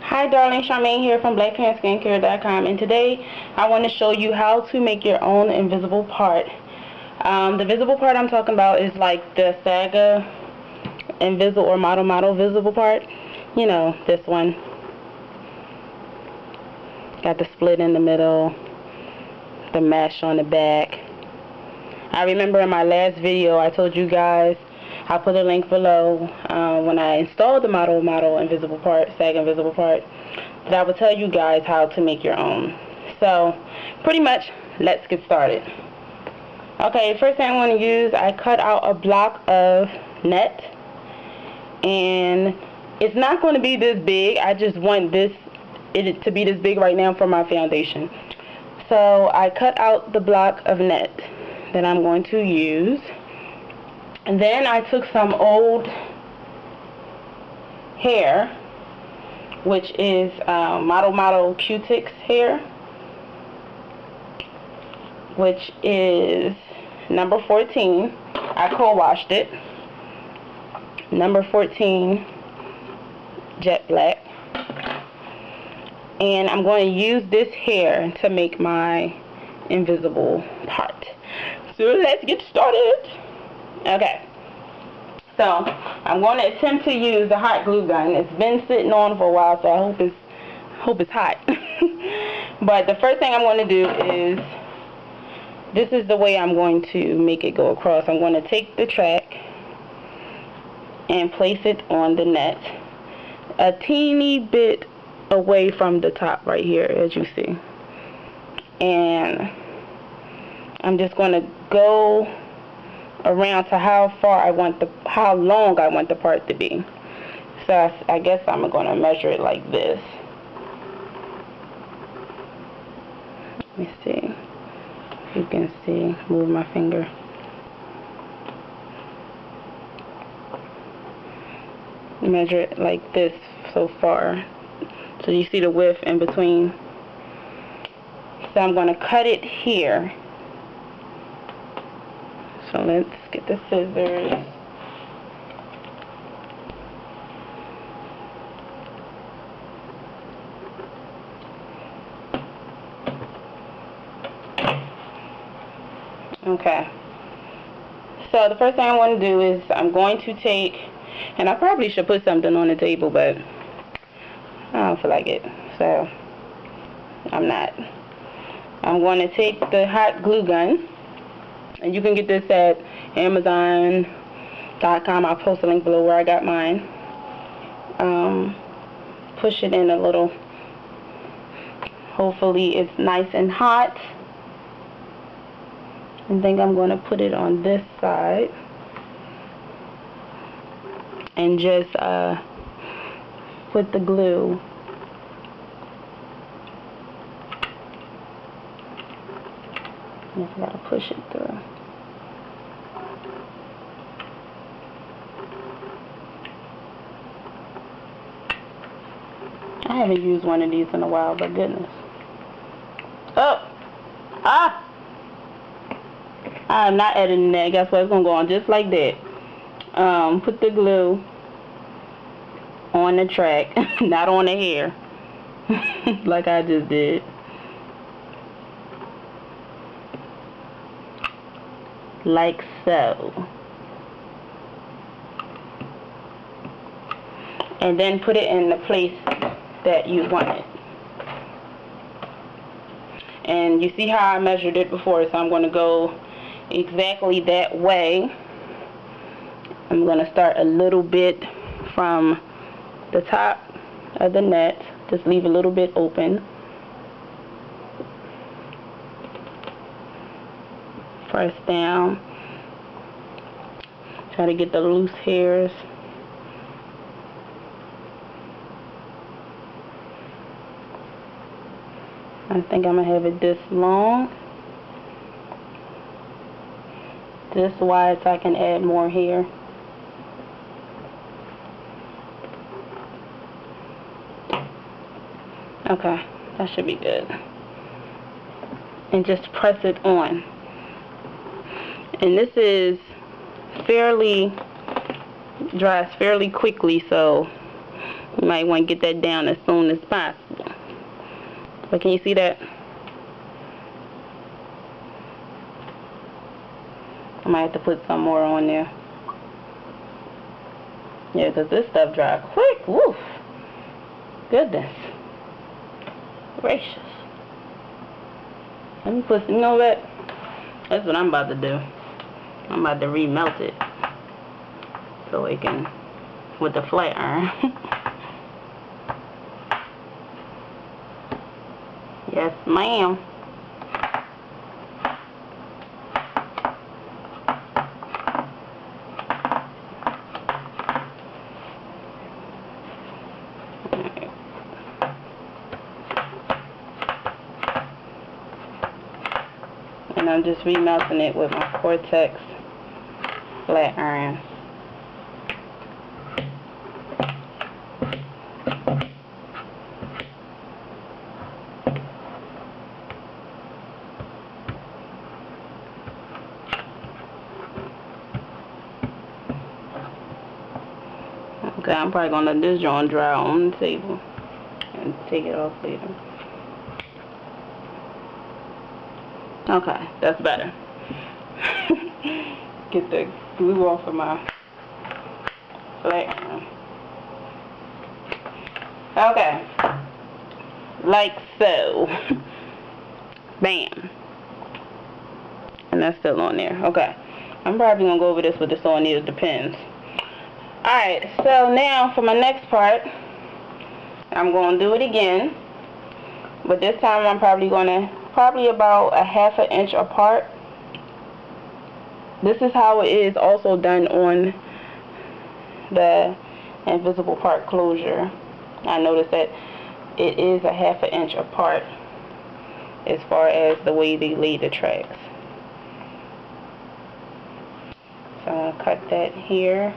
Hi darling, Charmaine here from blackparentskincare.com, and today I want to show you how to make your own invisible part. The visible part I'm talking about is like the Saga invisible or model visible part. You know, this one. Got the split in the middle, the mesh on the back. I remember in my last video I told you guys, I'll put a link below, when I installed the model invisible part, Saga invisible part, that I would tell you guys how to make your own. So pretty much, let's get started. Okay, first thing I'm going to use, I cut out a block of net, and it's not going to be this big. I just want it to be this big right now for my foundation. So I cut out the block of net that I'm going to use. And then I took some old hair, which is model Qutix hair, which is number 14. I co-washed it. Number 14 jet black. And I'm going to use this hair to make my invisible part. So let's get started. Okay, so I'm going to attempt to use the hot glue gun. It's been sitting on for a while, so I hope it's hot. But the first thing I'm going to do is, this is the way I'm going to make it go across. I'm going to take the track and place it on the net a teeny bit away from the top right here, as you see. And I'm just going to go around to how long I want the part to be. So I guess I'm going to measure it like this. Let me see. You can see, move my finger. Measure it like this so far. So you see the width in between. So I'm going to cut it here. So let's get the scissors. Okay. So the first thing I want to do is I'm going to take, and I probably should put something on the table, but I don't feel like it, so I'm not. I'm going to take the hot glue gun. And you can get this at Amazon.com. I'll post a link below where I got mine. Push it in a little. Hopefully it's nice and hot. I think I'm going to put it on this side. And just put the glue. Just gotta push it through. I haven't used one of these in a while, but goodness. Oh! Ah! I'm not editing that. Guess what? It's gonna go on just like that. Put the glue on the track, not on the hair, like I just did. Like so. And then put it in the place that you want it. And you see how I measured it before, so I'm going to go exactly that way. I'm going to start a little bit from the top of the net. Just leave a little bit open. Press down. Try to get the loose hairs. I think I'm going to have it this long. This wide so I can add more hair. Okay, that should be good. And just press it on. And this is dries fairly quickly, so You might want to get that down as soon as possible. But can you see that? I might have to put some more on there. Yeah, because this stuff dry quick. Woof. Goodness gracious. Let me put, you know what? That's what I'm about to do. I'm about to remelt it so it can, with the flat iron. Yes, ma'am. And I'm just remelting it with my Qutix flat iron. Okay, I'm probably going to let this joint dry on the table and take it off later. Okay, that's better. Get the glue off of my flat iron. Okay, like so. Bam. And that's still on there. Okay, I'm probably going to go over this with the sewing needle, depends. Alright, so now for my next part, I'm going to do it again. But this time I'm probably about a ½ an inch apart. This is how it is also done on the invisible part closure. I noticed that it is a ½ an inch apart as far as the way they lay the tracks. So I'm going to cut that here.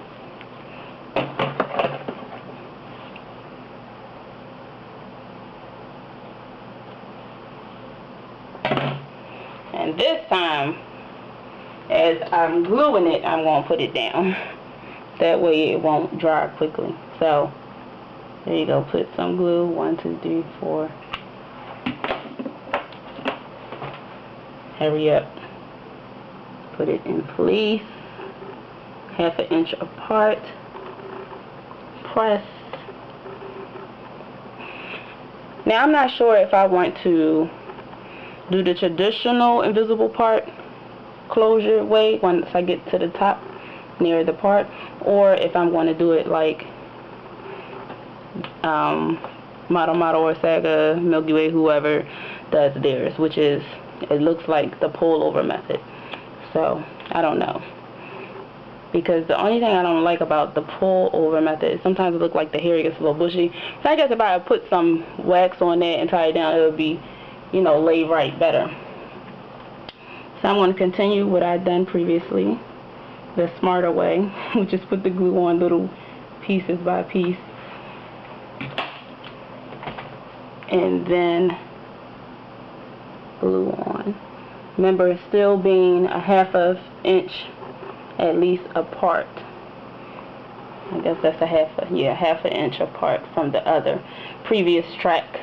And this time, as I'm gluing it, I'm going to put it down. That way it won't dry quickly. So, there you go. Put some glue. 1, 2, 3, 4. Hurry up. Put it in place. ½ an inch apart. Press. Now, I'm not sure if I want to do the traditional invisible part closure way once I get to the top near the part, or if I'm going to do it like Model or Saga, Milky Way, whoever does theirs, which is, it looks like the pull over method. So I don't know, because the only thing I don't like about the pull over method is sometimes it looks like the hair gets a little bushy. So I guess if I put some wax on that and tie it down, it would be, you know, lay right better. So I'm going to continue what I've done previously, the smarter way, which is put the glue on little pieces by piece, and then glue on. Remember, still being a ½ inch at least apart. I guess that's a ½ an inch apart from the other previous track.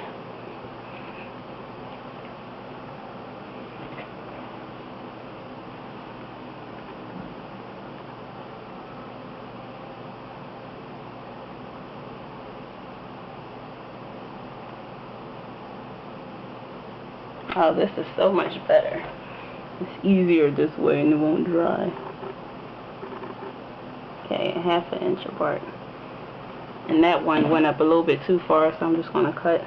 Oh, this is so much better. It's easier this way and it won't dry. Okay, ½ an inch apart. And that one went up a little bit too far, so I'm just going to cut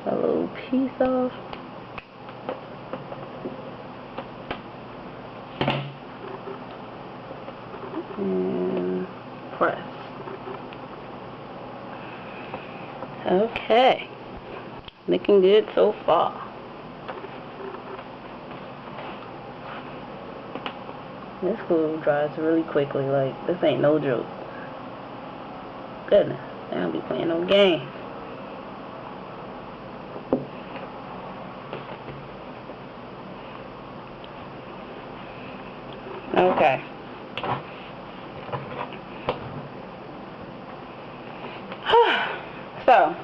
a little piece off. And press. Okay. Looking good so far. This glue dries really quickly, like, this ain't no joke. Goodness, I don't be playing no game. Okay. So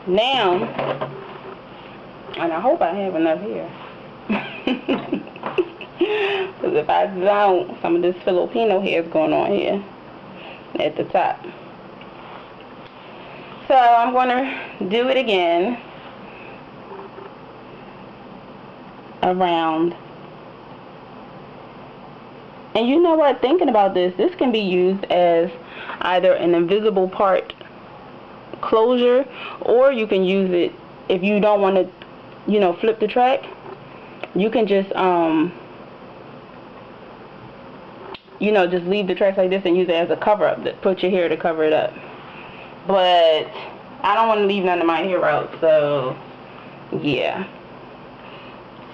now, and I hope I have enough here, because if I don't, some of this Filipino hair is going on here at the top. So I'm going to do it again around. And you know what, thinking about this can be used as either an invisible part closure, or you can use it if you don't want to, you know, flip the track. You can just you know, just leave the tracks like this and use it as a cover up. Put your hair to cover it up. But I don't want to leave none of my hair out, so yeah.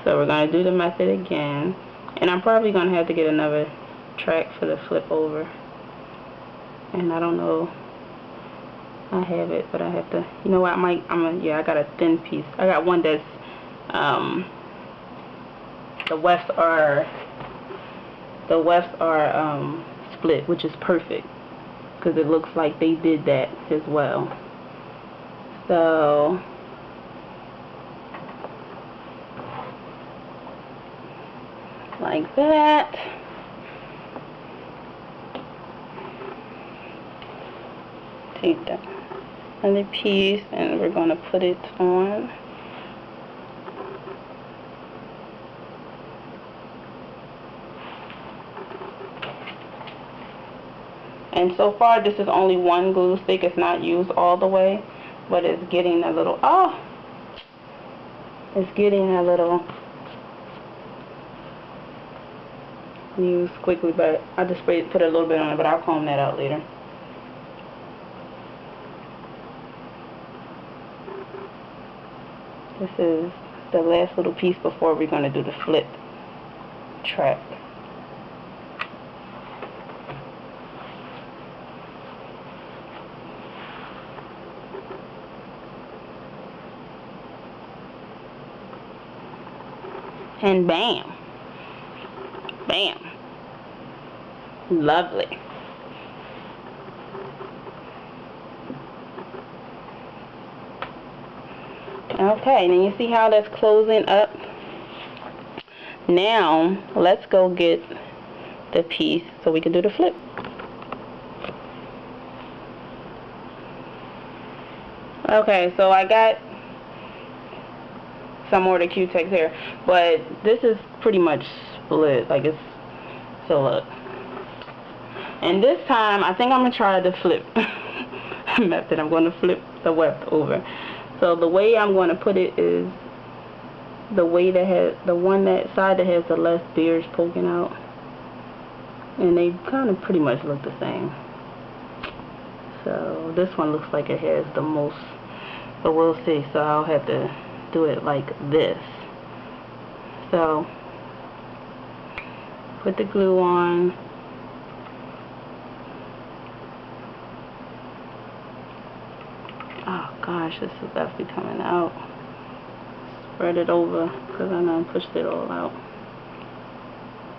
So we're going to do the method again. And I'm probably going to have to get another track for the flip over. And I don't know. I have it, but I have to, you know what, I got a thin piece. I got one that's, the wefts are split, which is perfect. Because it looks like they did that as well. So like that. Take that other piece and we're going to put it on. And so far this is only one glue stick. It's not used all the way, but it's getting a little, it's getting a little used quickly, but I just put a little bit on it, but I'll comb that out later. This is the last little piece before we're going to do the flip track. And bam. Bam. Lovely. Okay, and you see how that's closing up? Now, let's go get the piece so we can do the flip. Okay, so I got some more of the Qutix here, but this is pretty much split, like it's, so look. And this time, I think I'm going to try the flip method. I'm going to flip the weft over. So the way I'm going to put it is the way that has, that side that has the less beards poking out. And they kind of pretty much look the same. So this one looks like it has the most, but we'll see. So I'll have to do it like this. So put the glue on. Oh gosh, this is definitely coming out. Spread it over because I done pushed it all out.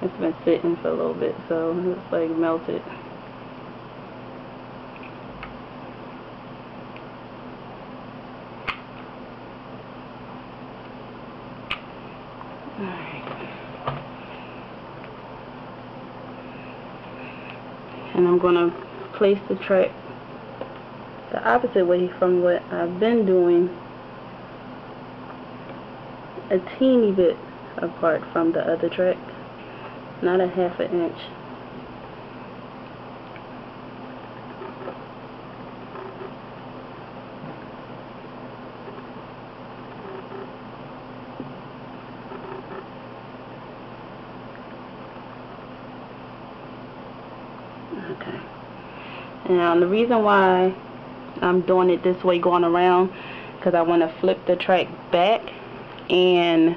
It's been sitting for a little bit, so it's like melted. And I'm going to place the track the opposite way from what I've been doing, a teeny bit apart from the other track, not a half an inch. Okay. Now the reason why I'm doing it this way, going around, because I want to flip the track back, and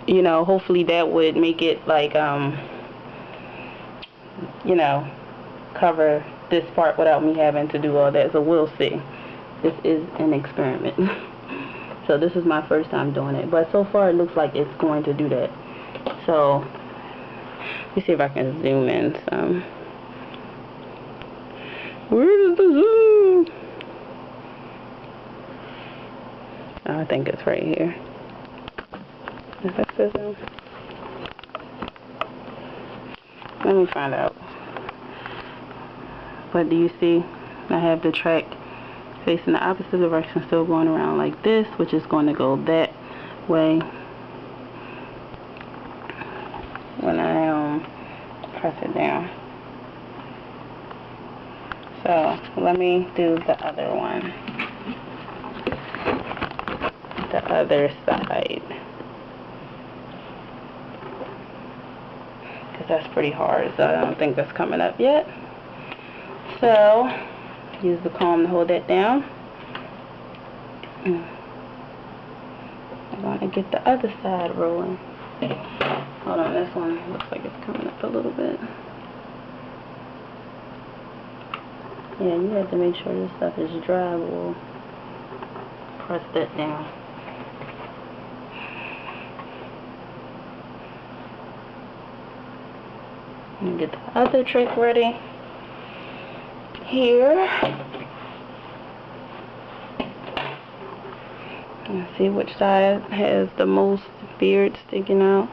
you know, hopefully that would make it like you know, cover this part without me having to do all that. So we'll see. This is an experiment. So this is my first time doing it, but so far it looks like it's going to do that. So let me see if I can zoom in some. Where is the zoom? Oh, I think it's right here. Is that the zoom? Let me find out. But do you see? I have the track facing the opposite direction, still going around like this, which is going to go that way when I press it down. So let me do the other one, the other side, because that's pretty hard, so I don't think that's coming up yet. So use the comb to hold that down. I'm going to get the other side rolling. Hold on, this one looks like it's coming up a little bit. Yeah, you have to make sure this stuff is dry. We'll press that down. And get the other trick ready. Here. And see which side has the most beard sticking out.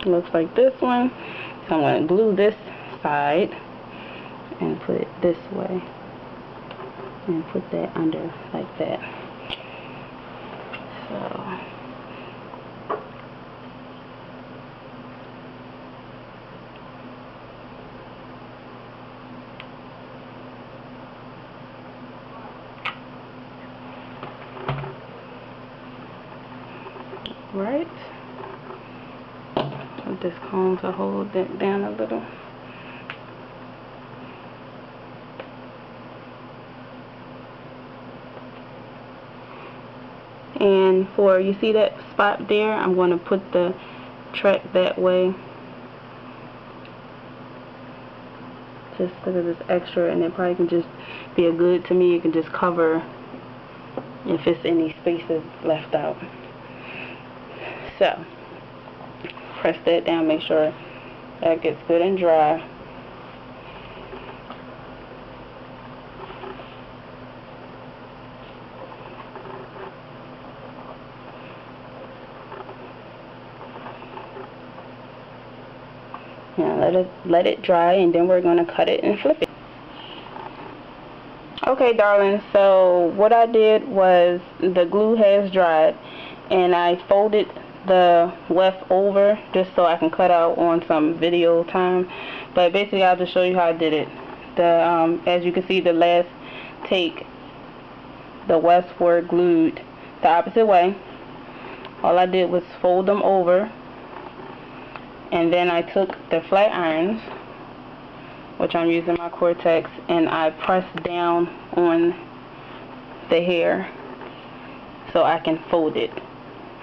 Looks like this one. So I'm going to glue this side and put it this way. And put that under like that. So. Right. With this comb to hold it down a little. And for, you see that spot there, I'm going to put the track that way. Just because it's extra, and it probably can just be a good, to me, it can just cover if it's any spaces left out. So, press that down, make sure that gets good and dry. Now let it dry, and then we're going to cut it and flip it. Okay, darling, so what I did was, the glue has dried, and I folded the weft over just so I can cut out on some video time. But basically, I'll just show you how I did it. As you can see, the last take, the wefts were glued the opposite way. All I did was fold them over, and then I took the flat irons, which I'm using my Qutix, and I pressed down on the hair so I can fold it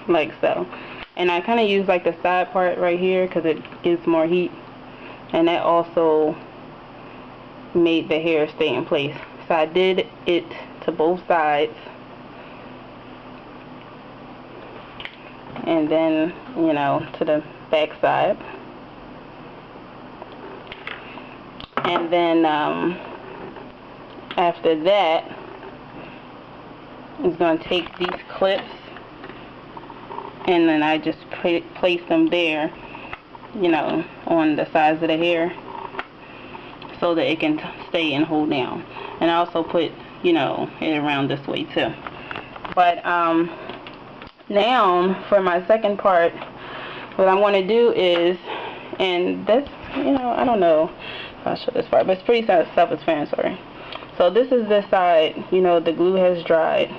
like so. And I kind of use like the side part right here because it gives more heat, and that also made the hair stay in place. So I did it to both sides, and then, you know, to the back side. And then after that, I'm going to take these clips, and then I just place them there, you know, on the sides of the hair so that it can stay and hold down. And I also put, you know, it around this way too. But now for my second part, what I want to do is, and that's, you know, I don't know if I'll show this part, but it's pretty self-explanatory. So this is the side, you know, the glue has dried,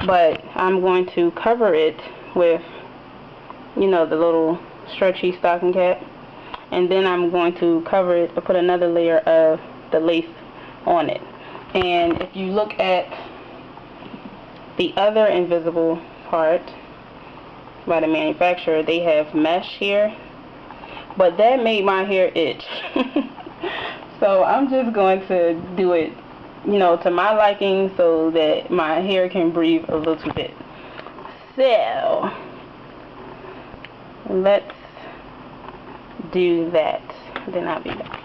but I'm going to cover it with, you know, the little stretchy stocking cap, and then I'm going to cover it, put another layer of the lace on it. And if you look at the other invisible part by the manufacturer, they have mesh here, but that made my hair itch. So I'm just going to do it, you know, to my liking, so that my hair can breathe a little bit. So let's do that. then I'll be back.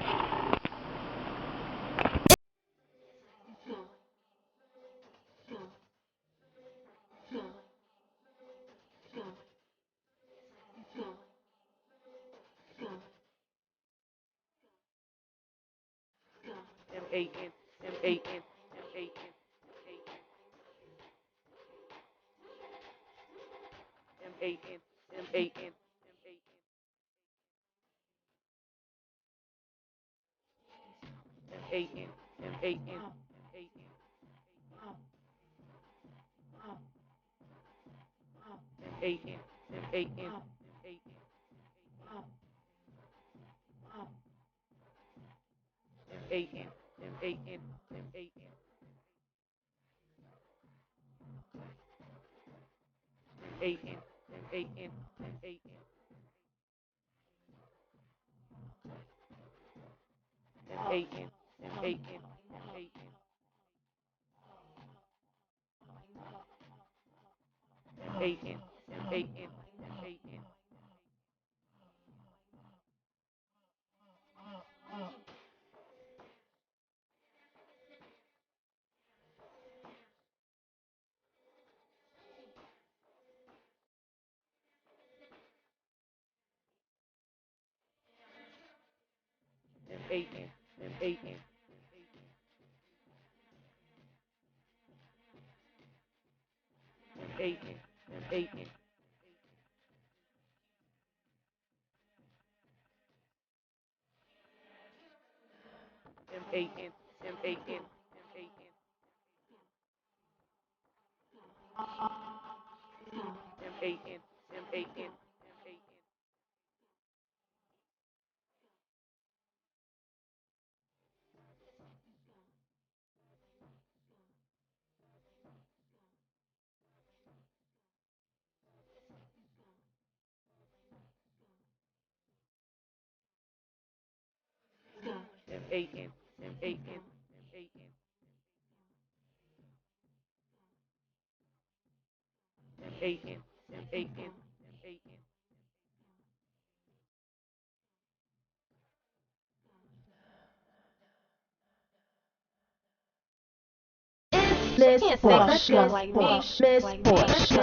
Miss Porsche, like me, Miss Porsche,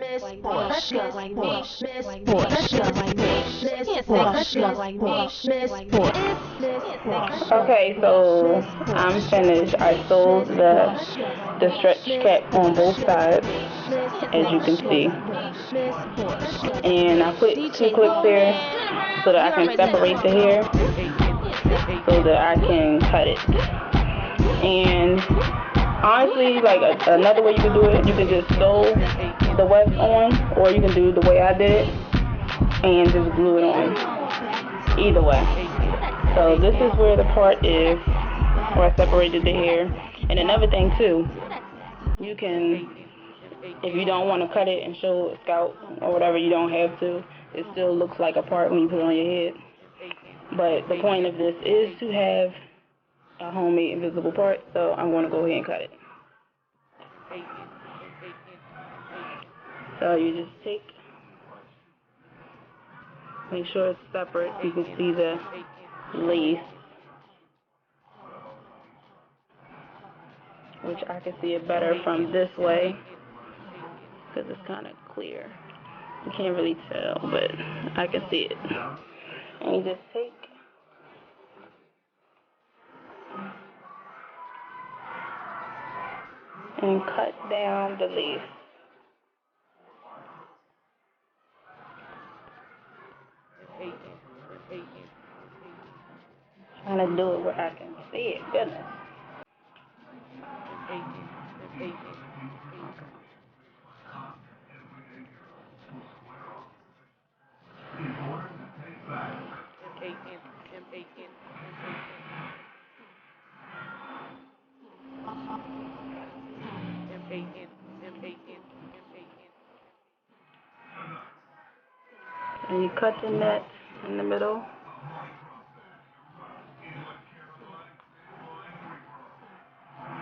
Miss Porsche, like me, Miss Porsche, like me, Miss Porsche, like me, Miss Porsche. Okay, so I'm finished. I sewed the stretch cap on both sides, as you can see, and I put 2 clips here so that I can separate the hair so that I can cut it. And honestly, like another way you can do it, you can just sew the weft on, or you can do the way I did it and just glue it on. Either way. So this is where the part is where I separated the hair. And another thing too, you can, if you don't want to cut it and show a scalp or whatever, you don't have to. It still looks like a part when you put it on your head. But the point of this is to have a homemade invisible part, so I'm going to go ahead and cut it. So you just make sure it's separate. You can see the lace, which I can see it better from this way because it's kind of clear. You can't really tell, but I can see it. And you just take and cut down the lace. Trying to do it where I can see it. Goodness. And you cut the net in the middle.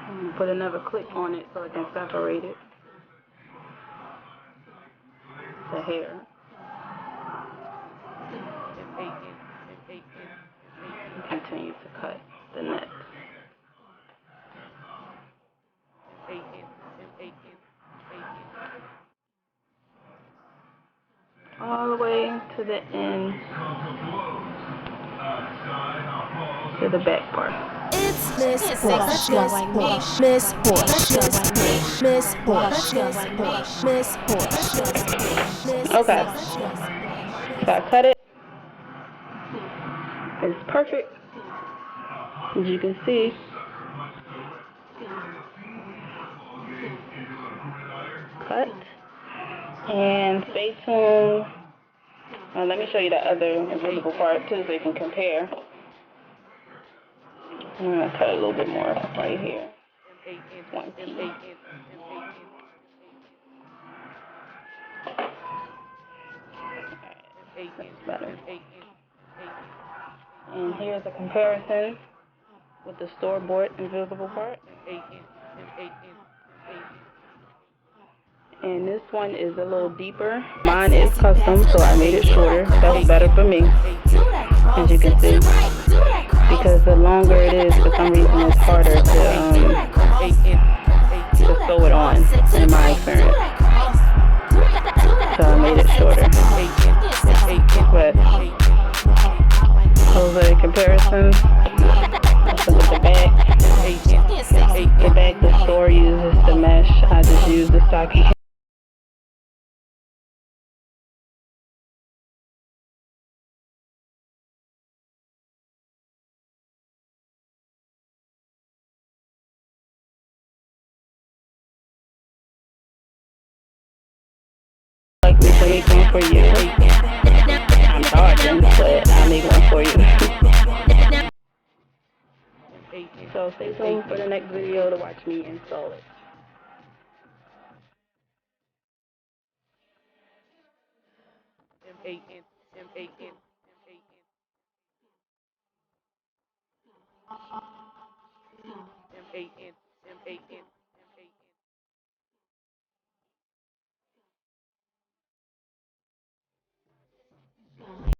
And you put another clip on it so it can separate it. The hair. continue to cut the net. All the way to the end, to the back part. It's Miss Portia, Miss Portia, Miss Portia, Miss Portia. Okay, so I cut it. It's perfect, as you can see. Cut. And stay tuned. Let me show you the other invisible part too, so you can compare. I'm gonna cut a little bit more right here. One piece. That's better. And here's a comparison with the store-bought invisible part. And this one is a little deeper. Mine is custom, so I made it shorter. That's better for me, as you can see. Because the longer it is, for some reason, it's harder to sew it on, in my experience. So I made it shorter. But those are the comparisons. Let's look at the back. The back, the store uses the mesh. I just use the stocking. Like me to make one for you. I'm charging, but I make one for you. So stay tuned for the next video to watch me install it.